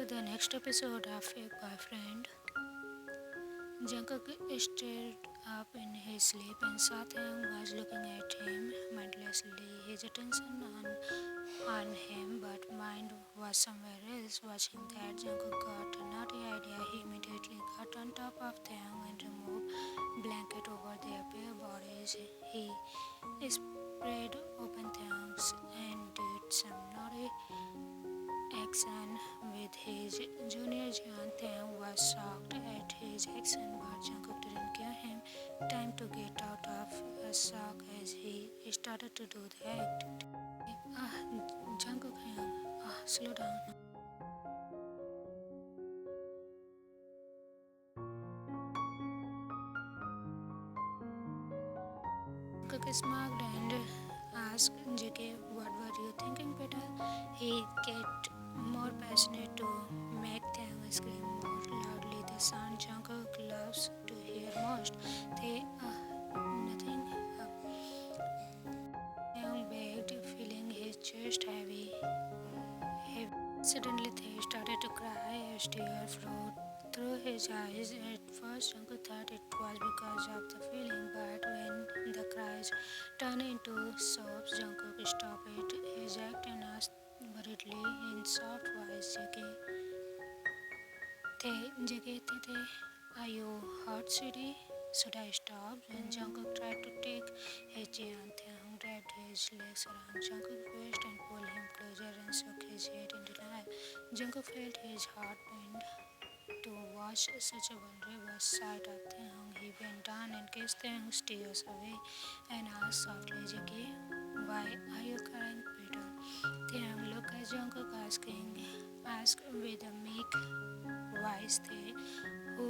the next episode of Fake Boyfriend, Jungkook stayed up in his sleep and Taehyung was looking at him mindlessly. His attention on him, but mind was somewhere else. Watching that, Jungkook got a naughty idea. He immediately got on top of Taehyung and removed blanket over their bare bodies. He spread open Taehyung's and did some naughty action with his junior Jeon. Taehyung was shocked at his action, but Jungkook didn't give him time to get out of a shock as he started to do the act. Ah, Jungkook, slow down. Jungkook smiled and asked JK, "What were you thinking, Peter?" He get more passionate to make Taehyung scream more loudly. The sound Jungkook loves to hear most. They, nothing. Taehyung begged, feeling his chest heavy. Suddenly, they started to cry as tears flowed through his eyes. At first, Jungkook thought it was because of the feeling, but when the cries turned into sobs, Jungkook stopped his act and asked worriedly in soft voice, "JK, are you hurt, sweetie? Should I stop?" When Jungkook tried to take his chin, Taehyung wrapped his legs around Jungkook's waist and pulled him closer and shook his head in denial. Jungkook felt his heart pound. To watch such a vulnerable sight of Taehyung, he bent down and kissed Taehyung's tears away and asked softly, "JK, why are you crying, Peter?" Taehyung looked at Jungkook asked with a meek voice, "Who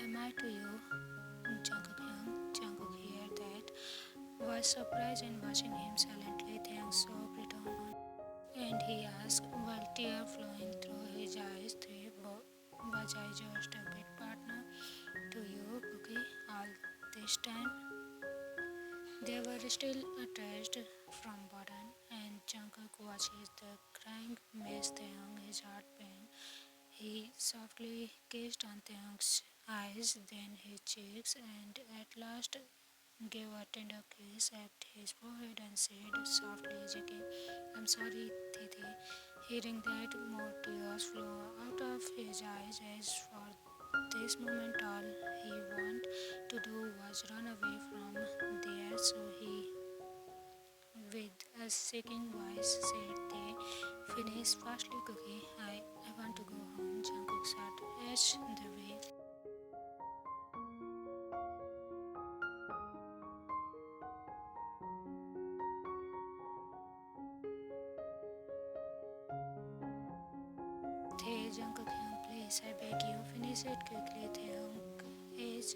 am I to you, Jungkook heard that was surprised and watching him silently. Taehyung sobbed return and he asked, while tears flowing through his eyes, "Was I just a bit partner to you, Cookie, all this time?" They were still attached from bottom, and Jungkook watches the crying mess Taehyung his heart pain. He softly kissed on Taehyung's eyes, then his cheeks, and at last gave a tender kiss at his forehead and said softly, "JK, I'm sorry, Titi." Hearing that, more tears flow out of his eyes as for this moment all he wanted to do was run away from there, so he, with a shaking voice, said, "They finish fastly, Cookie. I want to go home." Jungkook sat edged the way. Jungkook, please, I beg you, finish it quickly. Taehyung is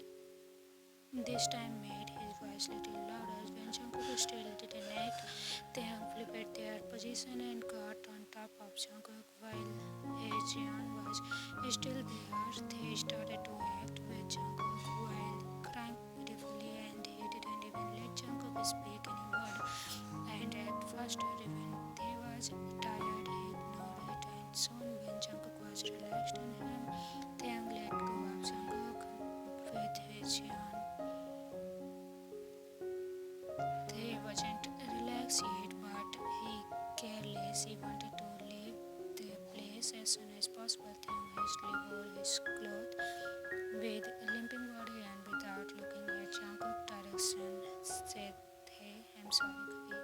this time made his voice little louder. When Jungkook still didn't act, Taehyung flipped their position and got on top of Jungkook while his Jeon was still there. They started to act with Jungkook while crying pitifully, and he didn't even let Jungkook speak any word and act faster. Even they was tired, he ignored it, and soon when Jungkook was relaxed in him, Taehyung let go of Jungkook with his Jeon. They wasn't relaxed yet, but he careless. He wanted to leave the place as soon as possible. Taehyung hastily wore his clothes with a limping body and without looking at Jungkook's direction said, "Hey, I'm sorry, Cookie,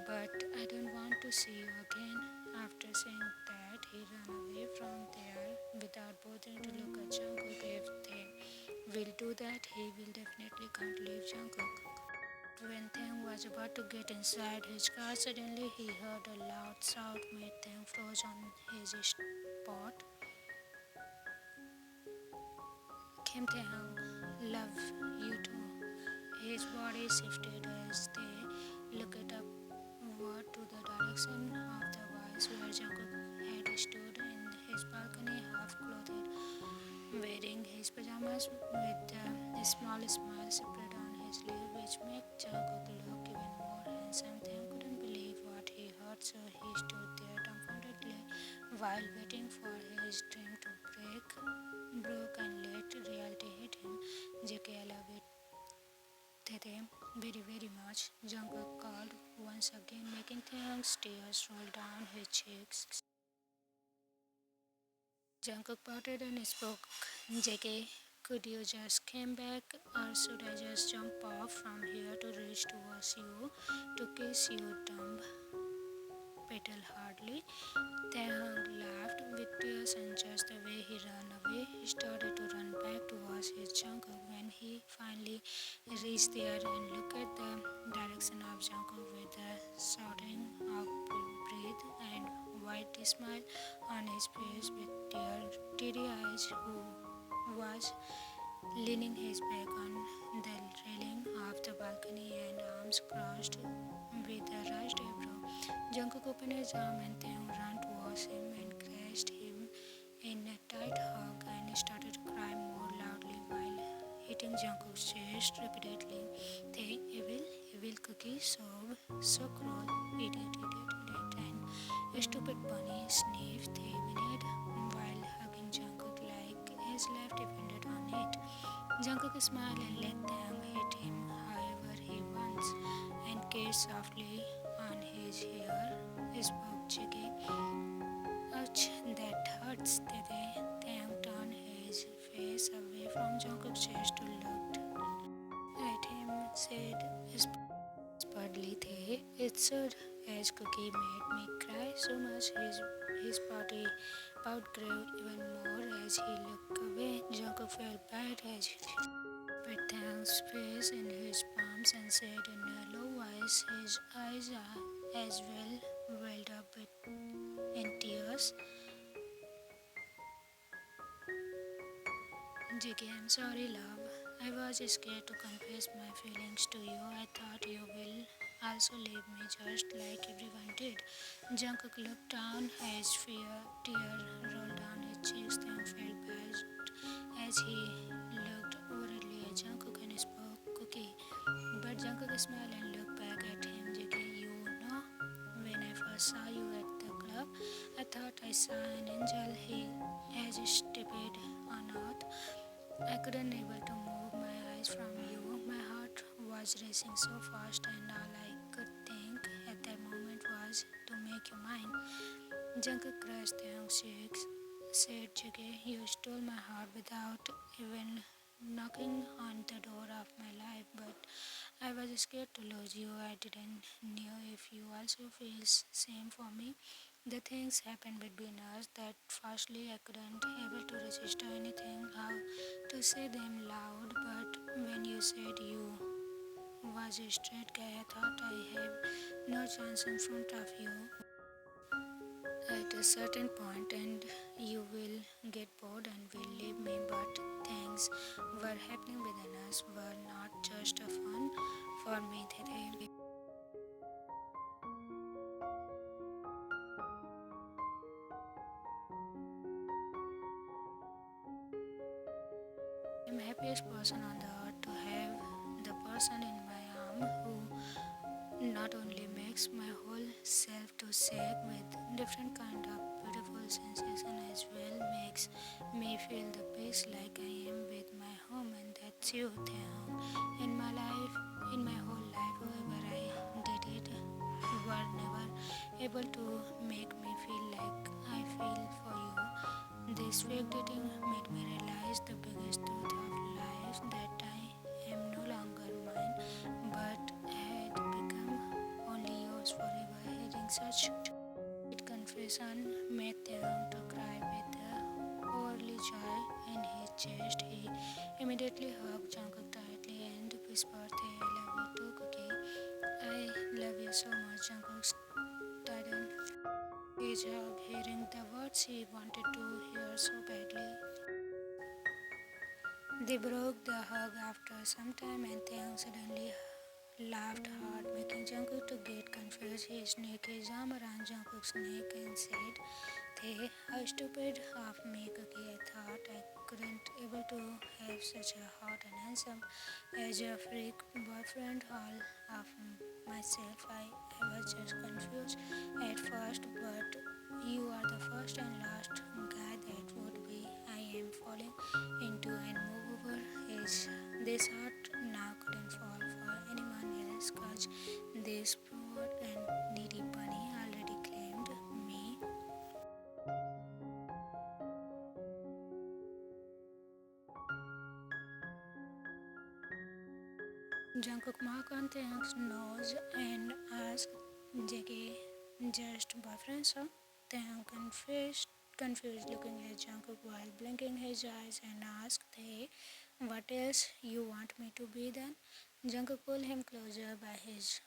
but I don't want to see you again." After saying that, he ran away from there without bothering to look at Jungkook. If they will do that, he will definitely can't leave Jungkook. When Taehyung was about to get inside his car, suddenly he heard a loud shout made Taehyung froze on his spot. "Kim Taehyung, love you too." His body shifted as they looked upward to the direction of the voice where Jungkook had stood in his balcony, half clothed, wearing his pajamas with a small smile spread on his lips, which made Jungkook look even more handsome. Taehyung couldn't believe what he heard, so he stood there dumbfoundedly, While waiting for his dream to broke and let reality hit him, JK loved it very much. Jungkook called once again, making Taehyung's tears roll down his cheeks. Jungkook pouted and spoke, JK, could you just come back, or should I just jump off from here to reach towards you to kiss you, dumb petal hardly? Taehyung laughed with tears, and just the way he ran away, he started to run back towards his Jungkook. When he finally reached there and looked at the direction of Jungkook with a shouting of breath and wide smile on his face with teary eyes, who was leaning his back on the railing of the balcony and arms crossed with a raised eyebrow. Jungkook opened his arm and Taehyung ran towards him and crushed him in a tight hug and started crying more loudly while hitting Jungkook's chest repeatedly. The evil cookie sob, so cruel, idiot, and stupid bunny sniffed the minute while hugging Jungkook like his life depended on it. Jungkook smiled and let them hit him however he wants and kissed softly on his hair. Spoke Jiggy. Ouch, that hurts, Dede. Taeyang turned his face away from Jungkook's chest to look at him, said spurtedly, It's should. As Cookie made me cry so much, his pout grew even more as he looked away. Jungkook felt bad as he put Taeyang's face in his palms and said in a low voice, his eyes as well welled up in tears. Jiggy, I'm sorry, love. I was scared to confess my feelings to you. I thought you will also leave me just like everyone did. Jungkook looked down as tear rolled down his cheeks. Then felt bad as he looked worriedly at Jungkook and spoke Cookie. But Jungkook smiled and looked back at him. Jiggy, you know, when I first saw you at the club, I thought I saw an angel. He as stupid or not. I couldn't able to move my eyes from you. My heart was racing so fast and all I could think at that moment was to make you mine. Jungkook crushed Taehyung's cheeks, said Jiggy, you stole my heart without even knocking on the door of my life, but I was scared to lose you. I didn't know if you also feel same for me. The things happened between us that firstly I couldn't able to resist anything how to say them loud, but when you said you was a straight guy, I thought I have no chance in front of you at a certain point and you will get bored and will leave me, but things were happening within us were not just a fun for me. I'm happiest person on the earth to have the person in my arm who not only makes my whole self to shake with different kind of beautiful sensation as well makes me feel the peace like I am with my home, and that's you, Taehyung. In my whole life, whoever I dated were never able to make me feel like I feel for you. This fake dating made me realize the biggest truth of life, that I am no longer mine but had become only yours forever. Hearing such confession made Taehyung to cry with overly joy in his chest. He immediately hugged Jungkook tightly and whispered, "Hey, I love you too, Cookie. I love you so much." Jungkook tightened his hug, hearing the words he wanted to hear so badly. They broke the hug after some time, and Taehyung suddenly laughed hard, making Jungkook to get confused. He sneaked his arm around Jungkook's neck and said, "Hey, how stupid of me, Cookie. I thought I couldn't able to have such a hot and handsome as a freak boyfriend all of myself. I was just confused at first, but You are the first and last guy that would be. I am falling into and move over his. This heart now couldn't fall for anyone else cause this poor and needy bunny already claimed me. Jungkook marked on Taehyung's nose and asked JK, just boyfriend, sir? Taehyung confused looking at Jungkook while blinking his eyes and asked, Hey, what else you want me to be then? Jungkook pulled him closer by his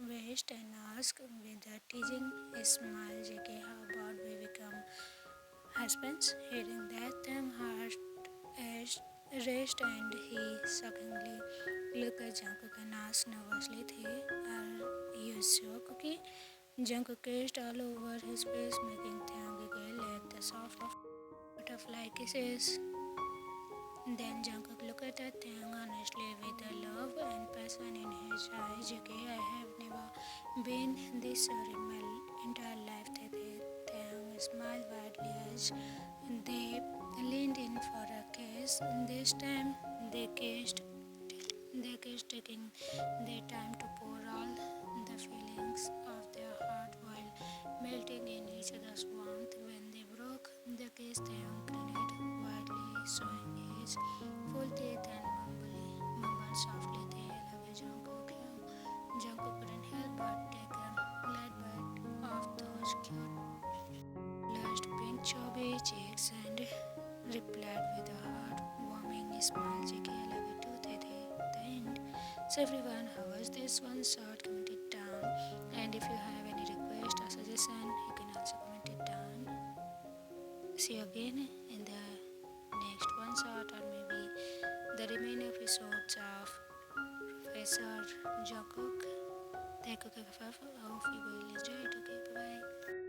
waist and asked with a teasing smile, JK, how about we become husbands? Hearing that, Taehyung heart edged raced and he suckingly looked at Jungkook and asked nervously, Are you sure, Cookie? Jungkook kissed all over his face, making Taehyung giggle at the soft butterfly kisses. Then Jungkook looked at Taehyung honestly with the love and passion in his eyes. JK, I have never been this sure in my entire life. Taehyung smiled widely as they leaned in for a kiss. This time they kissed, taking their time to pour all the feelings of their heart while melting in each other's warmth. When they broke the kiss, Taehyung grinned widely, showing his full teeth and mumbled softly, "They love you, Jungkook." Jungkook couldn't help but take a light bite of those cute, blushed pink chubby cheeks and replied with a heart-warming smile, "JK, I love you too, Tete." The end. So everyone, how was this one short? Comment it down. And if you have any request or suggestion, you can also comment it down. See you again in the next one shot or maybe the remaining episodes of Professor Jungkook. Taekook. I hope you will enjoy it. Okay, bye bye.